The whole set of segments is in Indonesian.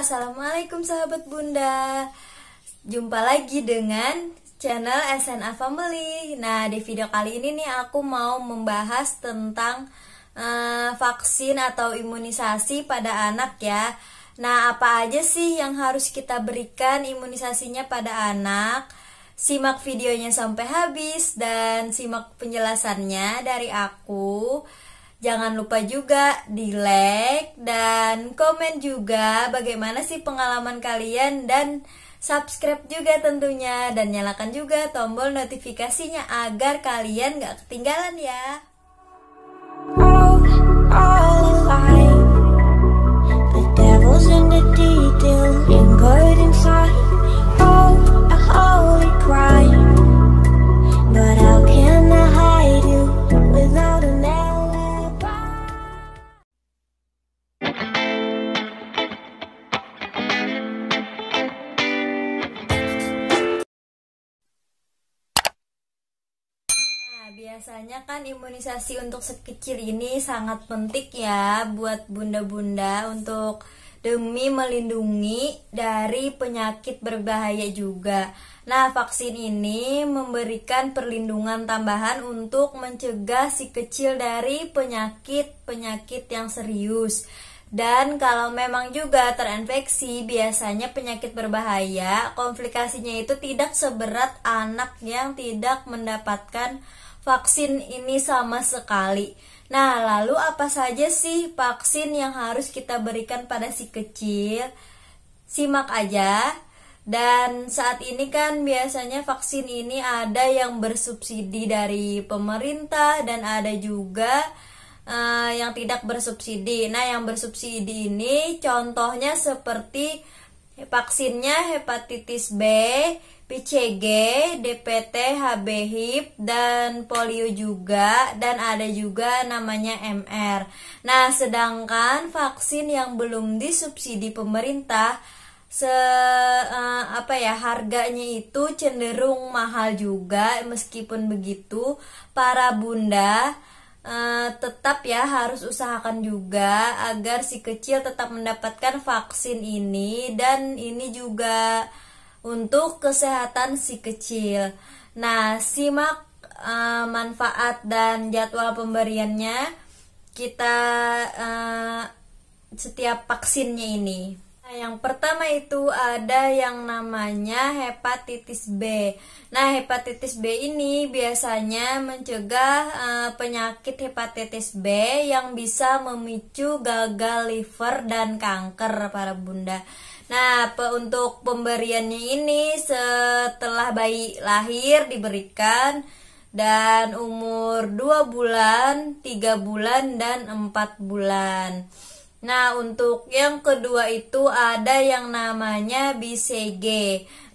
Assalamualaikum sahabat Bunda. Jumpa lagi dengan channel SNA Family. Nah, di video kali ini nih aku mau membahas tentang vaksin atau imunisasi pada anak ya. Nah, apa aja sih yang harus kita berikan imunisasinya pada anak? Simak videonya sampai habis dan simak penjelasannya dari aku. Jangan lupa juga di like dan komen juga bagaimana sih pengalaman kalian, dan subscribe juga tentunya, dan nyalakan juga tombol notifikasinya agar kalian gak ketinggalan ya. Biasanya kan imunisasi untuk sekecil ini sangat penting ya buat bunda-bunda untuk demi melindungi dari penyakit berbahaya juga. Nah, vaksin ini memberikan perlindungan tambahan untuk mencegah si kecil dari penyakit-penyakit yang serius. Dan kalau memang juga terinfeksi, biasanya penyakit berbahaya, komplikasinya itu tidak seberat anak yang tidak mendapatkan vaksin ini sama sekali. Nah, lalu apa saja sih vaksin yang harus kita berikan pada si kecil? Simak aja. Dan saat ini kan biasanya vaksin ini ada yang bersubsidi dari pemerintah dan ada juga yang tidak bersubsidi. Nah, yang bersubsidi ini contohnya seperti vaksinnya hepatitis B, PCG, DPT, HB, HIV, dan polio juga, dan ada juga namanya MR. Nah, sedangkan vaksin yang belum disubsidi pemerintah, harganya itu cenderung mahal juga. Meskipun begitu, para bunda tetap ya harus usahakan juga agar si kecil tetap mendapatkan vaksin ini, dan ini juga untuk kesehatan si kecil. Nah, simak manfaat dan jadwal pemberiannya setiap vaksinnya ini. Nah, yang pertama itu ada yang namanya hepatitis B. Nah, hepatitis B ini biasanya mencegah penyakit hepatitis B yang bisa memicu gagal liver dan kanker para bunda. Nah, untuk pemberiannya ini setelah bayi lahir diberikan, dan umur 2 bulan, 3 bulan, dan 4 bulan. Nah, untuk yang kedua itu ada yang namanya BCG.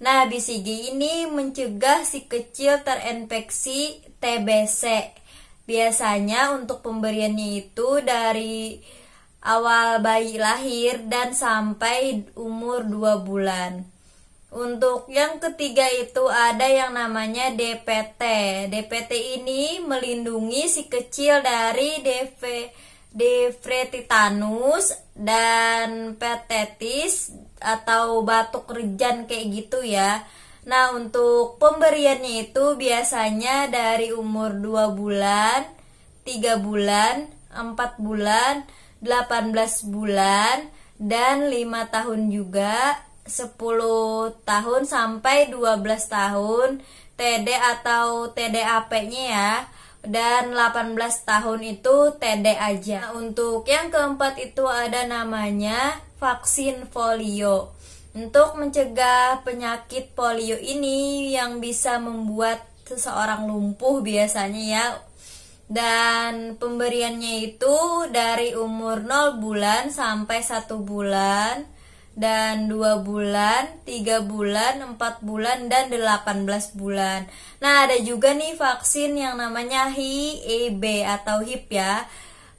Nah, BCG ini mencegah si kecil terinfeksi TBC. Biasanya untuk pemberiannya itu dari awal bayi lahir dan sampai umur 2 bulan. Untuk yang ketiga itu ada yang namanya DPT. DPT ini melindungi si kecil dari difteri dan pertetis atau batuk rejan kayak gitu ya. Nah, untuk pemberiannya itu biasanya dari umur 2 bulan, 3 bulan, 4 bulan, 18 bulan, dan 5 tahun juga, 10 tahun sampai 12 tahun TD atau TDAP-nya ya, dan 18 tahun itu TD aja. Nah, untuk yang keempat itu ada namanya vaksin polio. Untuk mencegah penyakit polio ini yang bisa membuat seseorang lumpuh biasanya ya. Dan pemberiannya itu dari umur 0 bulan sampai 1 bulan, dan 2 bulan, 3 bulan, 4 bulan, dan 18 bulan. Nah, ada juga nih vaksin yang namanya HIEB atau HIV ya.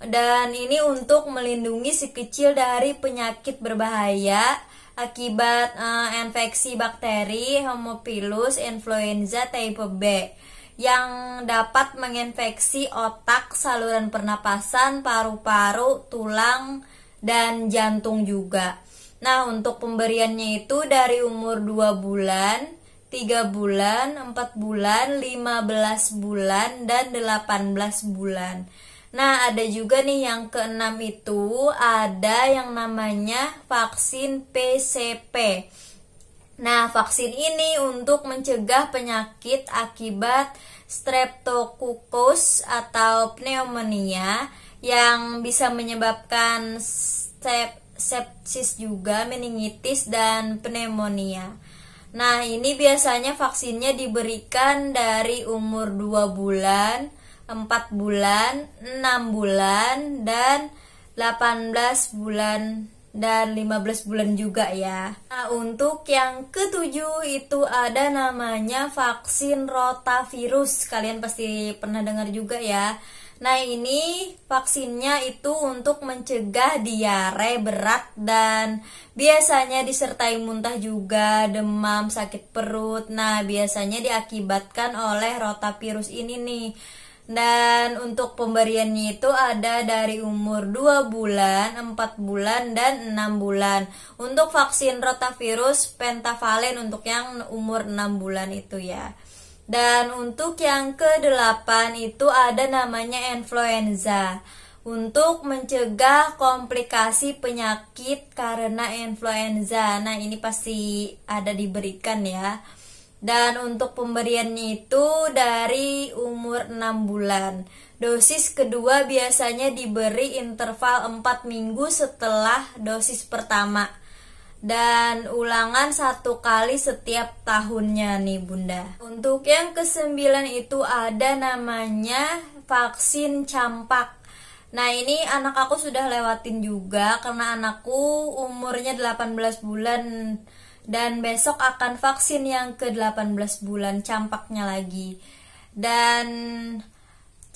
Dan ini untuk melindungi si kecil dari penyakit berbahaya akibat infeksi bakteri Haemophilus influenza type B yang dapat menginfeksi otak, saluran pernapasan, paru-paru, tulang, dan jantung juga. Nah, untuk pemberiannya itu dari umur 2 bulan, 3 bulan, 4 bulan, 15 bulan, dan 18 bulan. Nah, ada juga nih yang keenam itu ada yang namanya vaksin PCP. Nah, vaksin ini untuk mencegah penyakit akibat Streptococcus atau pneumonia yang bisa menyebabkan sepsis juga, meningitis, dan pneumonia. Nah, ini biasanya vaksinnya diberikan dari umur 2 bulan, 4 bulan, 6 bulan, dan 18 bulan, dan 15 bulan juga ya. Nah, untuk yang ketujuh itu ada namanya vaksin rotavirus. Kalian pasti pernah dengar juga ya. Nah, ini vaksinnya itu untuk mencegah diare berat dan biasanya disertai muntah juga, demam, sakit perut. Nah, biasanya diakibatkan oleh rotavirus ini nih. Dan untuk pemberiannya itu ada dari umur 2 bulan, 4 bulan, dan 6 bulan. Untuk vaksin rotavirus pentavalen untuk yang umur 6 bulan itu ya. Dan untuk yang ke-8 itu ada namanya influenza. Untuk mencegah komplikasi penyakit karena influenza. Nah, ini pasti ada diberikan ya. Dan untuk pemberiannya itu dari umur 6 bulan. Dosis kedua biasanya diberi interval 4 minggu setelah dosis pertama. Dan ulangan 1 kali setiap tahunnya nih Bunda. Untuk yang ke-9 itu ada namanya vaksin campak. Nah, ini anak aku sudah lewatin juga karena anakku umurnya 18 bulan. Dan besok akan vaksin yang ke-18 bulan campaknya lagi. Dan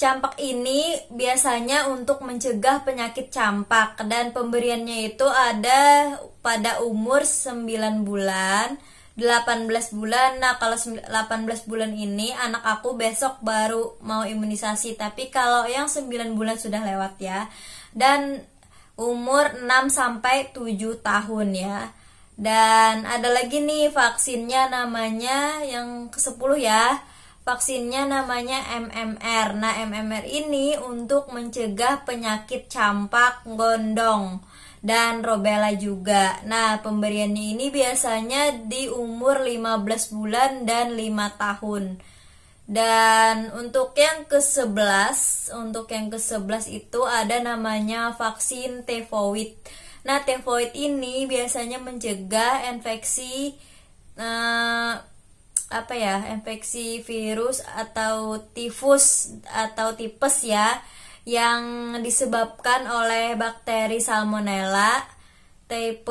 campak ini biasanya untuk mencegah penyakit campak. Dan pemberiannya itu ada pada umur 9 bulan, 18 bulan. Nah, kalau 18 bulan ini anak aku besok baru mau imunisasi. Tapi kalau yang 9 bulan sudah lewat ya. Dan umur 6 sampai 7 tahun ya. Dan ada lagi nih vaksinnya namanya yang ke-10 ya. Vaksinnya namanya MMR. Nah, MMR ini untuk mencegah penyakit campak, gondong, dan rubella juga. Nah, pemberiannya ini biasanya di umur 15 bulan dan 5 tahun. Dan untuk yang ke-11 itu ada namanya vaksin tifoid. Nah, tifoid ini biasanya mencegah infeksi infeksi virus atau tifus atau tipes ya, yang disebabkan oleh bakteri salmonella type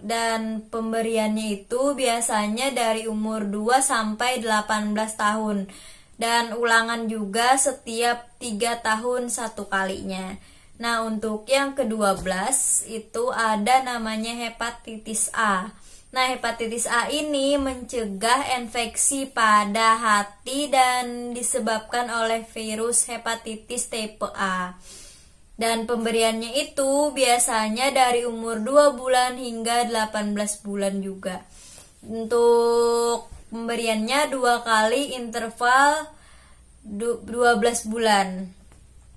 dan pemberiannya itu biasanya dari umur 2 sampai 18 tahun dan ulangan juga setiap 3 tahun 1 kalinya. Nah, untuk yang ke-12 itu ada namanya hepatitis A. Nah, hepatitis A ini mencegah infeksi pada hati dan disebabkan oleh virus hepatitis tipe A. Dan pemberiannya itu biasanya dari umur 2 bulan hingga 18 bulan juga. Untuk pemberiannya 2 kali interval 12 bulan.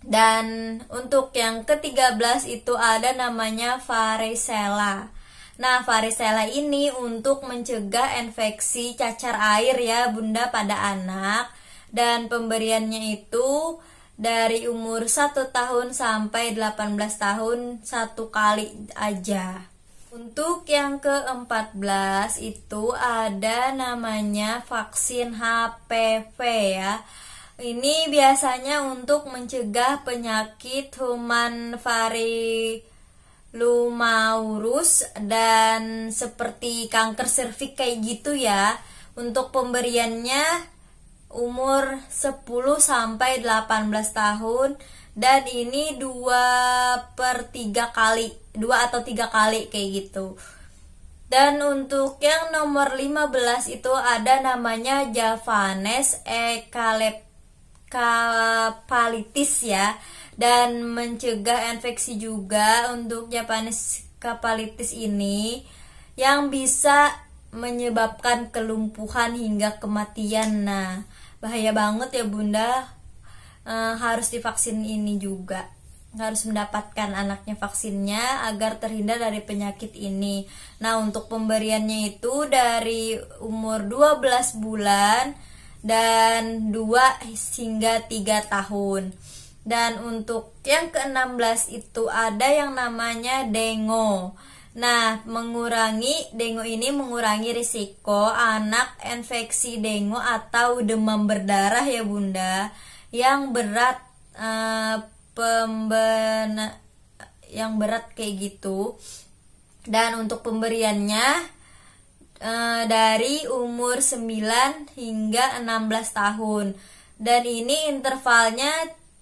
Dan untuk yang ke-13 itu ada namanya varicella. Nah, varicella ini untuk mencegah infeksi cacar air ya Bunda pada anak. Dan pemberiannya itu dari umur 1 tahun sampai 18 tahun 1 kali aja. Untuk yang ke-14 itu ada namanya vaksin HPV ya. Ini biasanya untuk mencegah penyakit human papillomavirus dan seperti kanker serviks kayak gitu ya. Untuk pemberiannya umur 10 sampai 18 tahun dan ini 2 atau 3 kali kayak gitu. Dan untuk yang nomor 15 itu ada namanya Javanese encephalitis ya, dan mencegah infeksi juga. Untuk Japanese enkefalitis ini yang bisa menyebabkan kelumpuhan hingga kematian. Nah, bahaya banget ya Bunda. Harus divaksin ini juga. Harus mendapatkan anaknya vaksinnya agar terhindar dari penyakit ini. Nah, untuk pemberiannya itu dari umur 12 bulan dan 2 hingga 3 tahun. Dan untuk yang ke-16 itu ada yang namanya dengo. Nah, dengo ini mengurangi risiko anak infeksi dengo atau demam berdarah ya Bunda, yang berat yang berat kayak gitu. Dan untuk pemberiannya dari umur 9 hingga 16 tahun. Dan ini intervalnya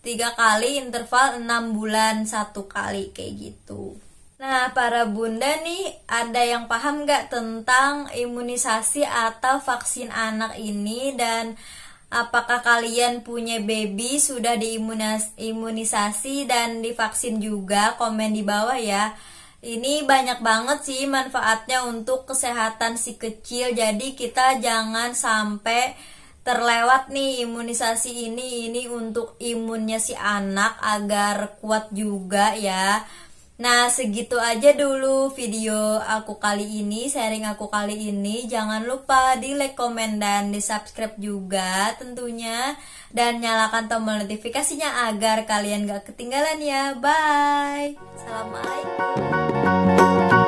3 kali, interval 6 bulan 1 kali kayak gitu. Nah, para bunda nih, ada yang paham gak tentang imunisasi atau vaksin anak ini? Dan apakah kalian punya baby sudah diimunisasi dan divaksin juga? Komen di bawah ya. Ini banyak banget sih manfaatnya untuk kesehatan si kecil. Jadi kita jangan sampai terlewat nih imunisasi ini untuk imunnya si anak agar kuat juga ya. Nah, segitu aja dulu video aku kali ini, sharing aku kali ini. Jangan lupa di like, komen, dan di subscribe juga tentunya. Dan nyalakan tombol notifikasinya agar kalian gak ketinggalan ya. Bye. Assalamualaikum.